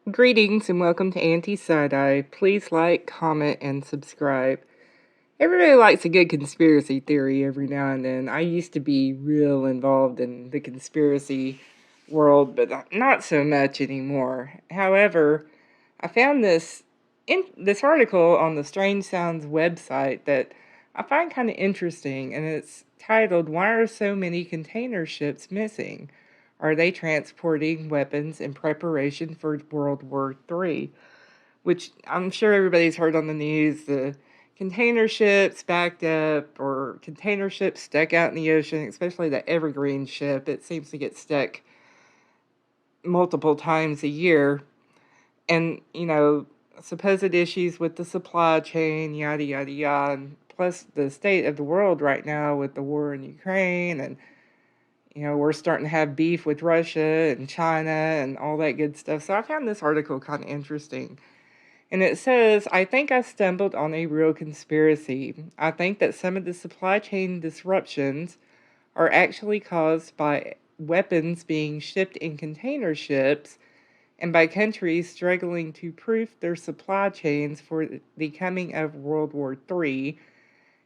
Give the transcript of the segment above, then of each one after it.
Greetings and welcome to Anti-Side-Eye. Please like, comment, and subscribe. Everybody likes a good conspiracy theory every now and then. I used to be real involved in the conspiracy world, but not so much anymore. However, I found this article on the Strange Sounds website that I find kind of interesting, and it's titled, "Why Are So Many Container Ships Missing? Are they transporting weapons in preparation for World War III?" Which I'm sure everybody's heard on the news, the container ships backed up or container ships stuck out in the ocean, especially the Evergreen ship. It seems to get stuck multiple times a year. And, supposed issues with the supply chain, yada, yada, yada. And plus the state of the world right now with the war in Ukraine. And, we're starting to have beef with Russia and China and all that good stuff. So I found this article kind of interesting. And it says, "I think I stumbled on a real conspiracy. I think that some of the supply chain disruptions are actually caused by weapons being shipped in container ships and by countries struggling to proof their supply chains for the coming of World War III.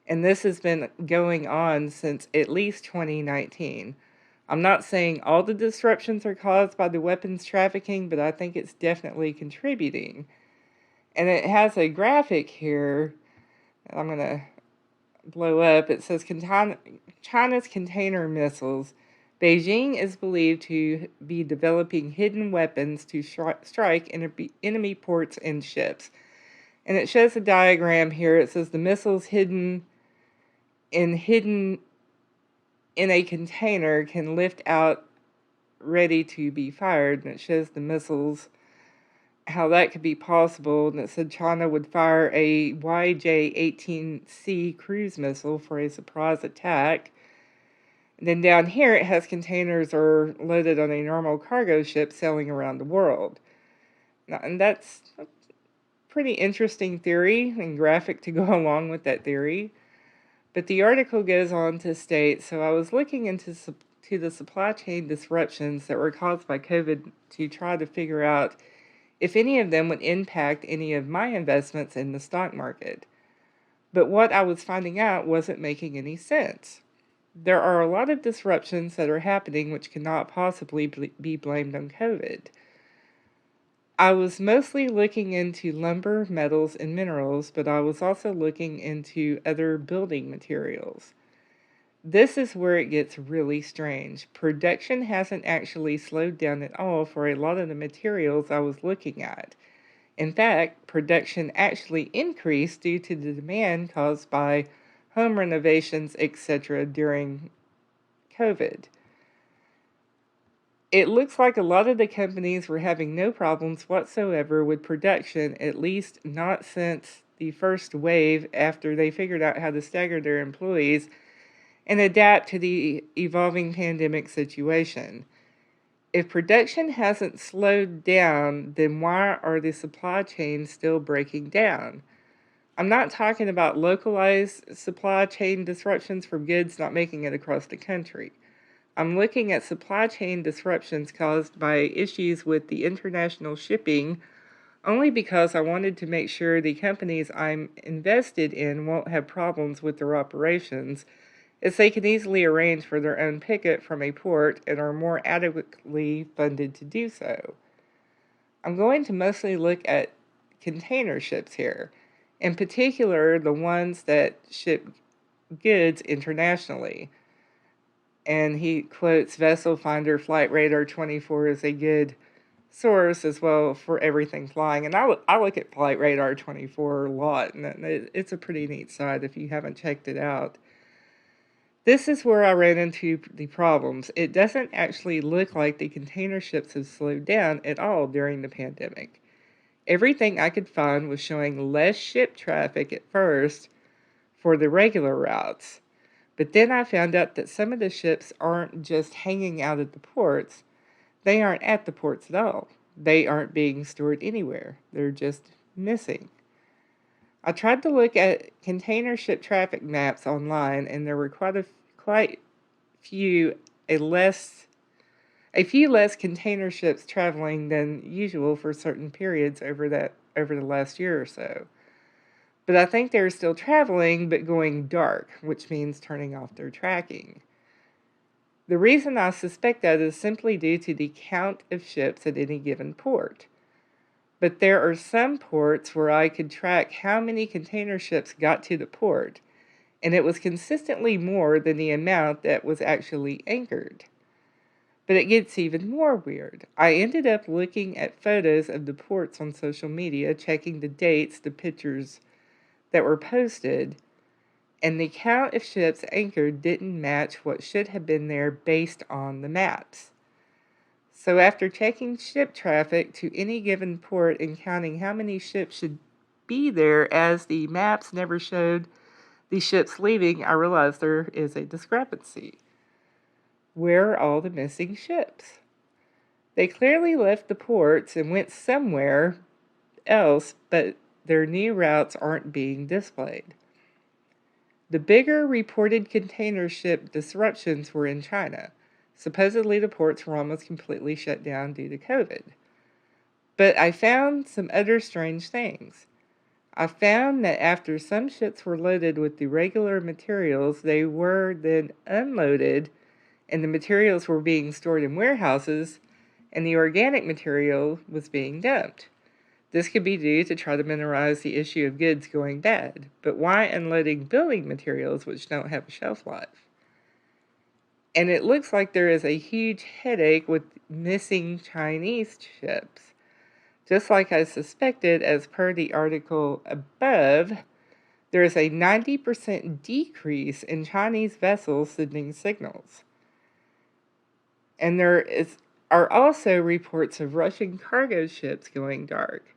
And this has been going on since at least 2019. I'm not saying all the disruptions are caused by the weapons trafficking, but I think it's definitely contributing." And it has a graphic here that I'm going to blow up. It says China's container missiles. Beijing is believed to be developing hidden weapons to strike enemy ports and ships. And it shows a diagram here. It says the missiles hidden in a container can lift out ready to be fired. And it shows the missiles, how that could be possible. And it said China would fire a YJ-18C cruise missile for a surprise attack. And then down here it has containers are loaded on a normal cargo ship sailing around the world. Now, and that's a pretty interesting theory and graphic to go along with that theory. But the article goes on to state, so I was looking into the supply chain disruptions that were caused by COVID to try to figure out if any of them would impact any of my investments in the stock market. But what I was finding out wasn't making any sense. There are a lot of disruptions that are happening which cannot possibly be blamed on COVID. I was mostly looking into lumber, metals, and minerals, but I was also looking into other building materials. This is where it gets really strange. Production hasn't actually slowed down at all for a lot of the materials I was looking at. In fact, production actually increased due to the demand caused by home renovations, etc. during COVID. It looks like a lot of the companies were having no problems whatsoever with production, at least not since the first wave after they figured out how to stagger their employees and adapt to the evolving pandemic situation. If production hasn't slowed down, then why are the supply chains still breaking down? I'm not talking about localized supply chain disruptions from goods not making it across the country. I'm looking at supply chain disruptions caused by issues with the international shipping only because I wanted to make sure the companies I'm invested in won't have problems with their operations, as they can easily arrange for their own pickup from a port and are more adequately funded to do so. I'm going to mostly look at container ships here, in particular the ones that ship goods internationally. And he quotes Vessel Finder Flight Radar 24 as a good source as well for everything flying. And I look at Flight Radar 24 a lot, and it's a pretty neat site if you haven't checked it out. This is where I ran into the problems. It doesn't actually look like the container ships have slowed down at all during the pandemic. Everything I could find was showing less ship traffic at first for the regular routes. But then I found out that some of the ships aren't just hanging out at the ports. They aren't at the ports at all. They aren't being stored anywhere. They're just missing. I tried to look at container ship traffic maps online, and there were quite few a less a few less container ships traveling than usual for certain periods over the last year or so. But I think they're still traveling, but going dark, which means turning off their tracking. The reason I suspect that is simply due to the count of ships at any given port. But there are some ports where I could track how many container ships got to the port, and it was consistently more than the amount that was actually anchored. But it gets even more weird. I ended up looking at photos of the ports on social media, checking the dates, the pictures that were posted, and the count of ships anchored didn't match what should have been there based on the maps. So after checking ship traffic to any given port and counting how many ships should be there as the maps never showed the ships leaving, I realized there is a discrepancy. Where are all the missing ships? They clearly left the ports and went somewhere else, but their new routes aren't being displayed. The bigger reported container ship disruptions were in China. Supposedly, the ports were almost completely shut down due to COVID. But I found some other strange things. I found that after some ships were loaded with the regular materials, they were then unloaded, and the materials were being stored in warehouses, and the organic material was being dumped. This could be due to try to minimize the issue of goods going bad, but why unloading building materials which don't have a shelf life? And it looks like there is a huge headache with missing Chinese ships. Just like I suspected, as per the article above, there is a 90% decrease in Chinese vessels sending signals. And are also reports of Russian cargo ships going dark.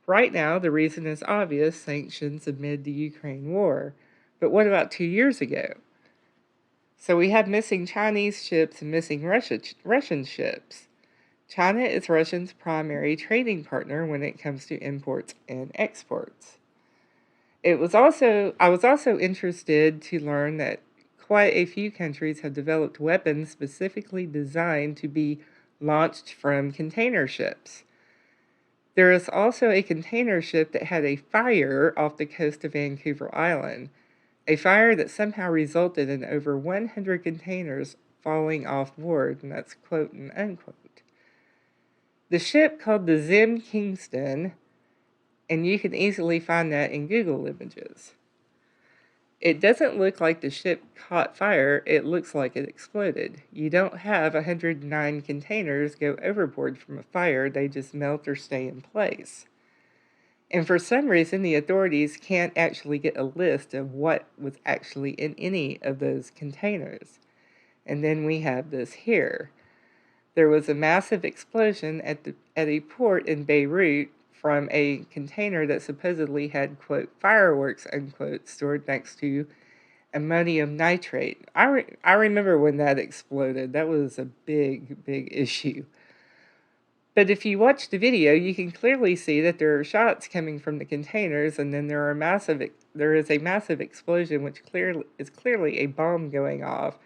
Right now, the reason is obvious: sanctions amid the Ukraine war. But what about 2 years ago? So we have missing Chinese ships and missing Russian ships. China is Russia's primary trading partner when it comes to imports and exports. I was also interested to learn that quite a few countries have developed weapons specifically designed to be launched from container ships. There is also a container ship that had a fire off the coast of Vancouver Island, a fire that somehow resulted in over 100 containers falling off board, and that's quote and unquote. The ship called the Zim Kingston, and you can easily find that in Google images. It doesn't look like the ship caught fire, it looks like it exploded. You don't have 109 containers go overboard from a fire, they just melt or stay in place. And for some reason, the authorities can't actually get a list of what was actually in any of those containers. And then we have this here. There was a massive explosion at a port in Beirut from a container that supposedly had, quote, fireworks, unquote, stored next to ammonium nitrate. I remember when that exploded. That was a big, big issue. But if you watch the video, you can clearly see that there are shots coming from the containers, and then there is a massive explosion, which is clearly a bomb going off,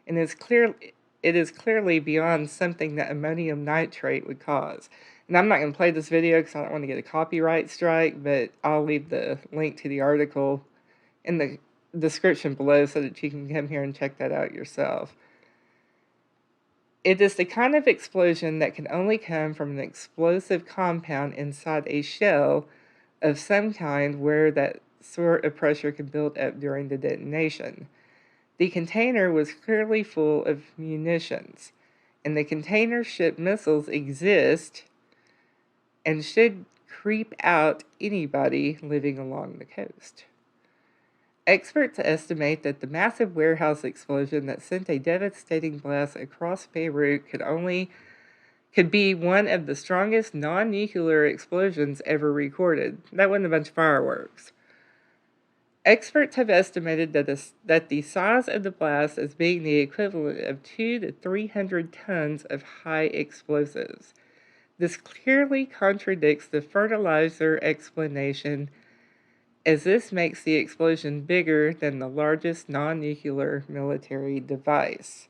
and it is clearly beyond something that ammonium nitrate would cause. And I'm not going to play this video because I don't want to get a copyright strike, but I'll leave the link to the article in the description below so that you can come here and check that out yourself. It is the kind of explosion that can only come from an explosive compound inside a shell of some kind where that sort of pressure can build up during the detonation. The container was clearly full of munitions, and the container ship missiles exist and should creep out anybody living along the coast. Experts estimate that the massive warehouse explosion that sent a devastating blast across Beirut could be one of the strongest non-nuclear explosions ever recorded. That wasn't a bunch of fireworks. Experts have estimated that the size of the blast as being the equivalent of 200 to 300 tons of high explosives. This clearly contradicts the fertilizer explanation as this makes the explosion bigger than the largest non-nuclear military device.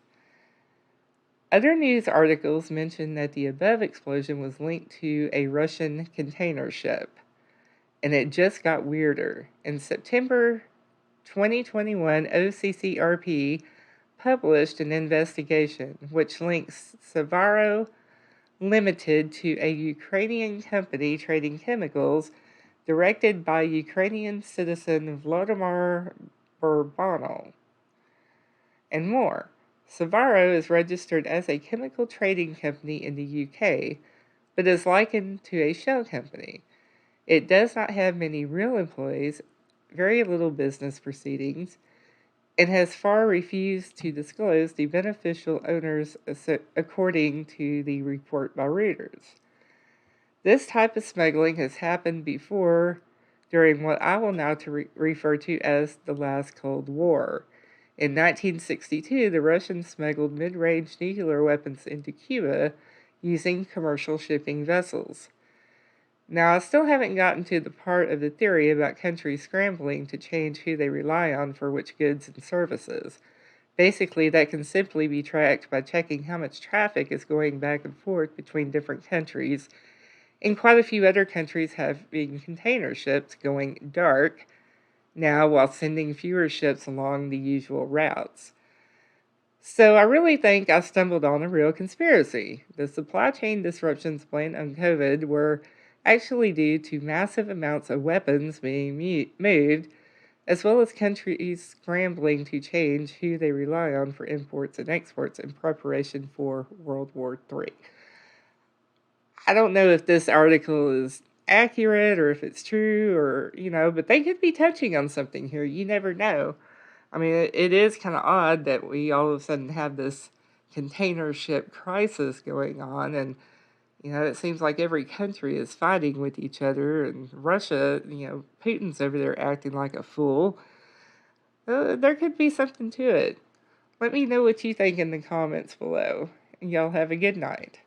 Other news articles mention that the above explosion was linked to a Russian container ship, and it just got weirder. In September 2021, OCCRP published an investigation which links Savaro Limited to a Ukrainian company trading chemicals directed by Ukrainian citizen Vladimir Bourbano, and more. Savaro is registered as a chemical trading company in the UK, but is likened to a shell company. It does not have many real employees, very little business proceedings, and has far refused to disclose the beneficial owners according to the report by Reuters. This type of smuggling has happened before during what I will now refer to as the last Cold War. In 1962, the Russians smuggled mid-range nuclear weapons into Cuba using commercial shipping vessels. Now, I still haven't gotten to the part of the theory about countries scrambling to change who they rely on for which goods and services. Basically, that can simply be tracked by checking how much traffic is going back and forth between different countries, and quite a few other countries have been container ships going dark now while sending fewer ships along the usual routes. So I really think I stumbled on a real conspiracy. The supply chain disruptions blamed on COVID were actually due to massive amounts of weapons being moved, as well as countries scrambling to change who they rely on for imports and exports in preparation for World War III. I don't know if this article is accurate or if it's true or, but they could be touching on something here. You never know. I mean, it is kind of odd that we all of a sudden have this container ship crisis going on, and it seems like every country is fighting with each other, and Russia, Putin's over there acting like a fool. There could be something to it. Let me know what you think in the comments below, and y'all have a good night.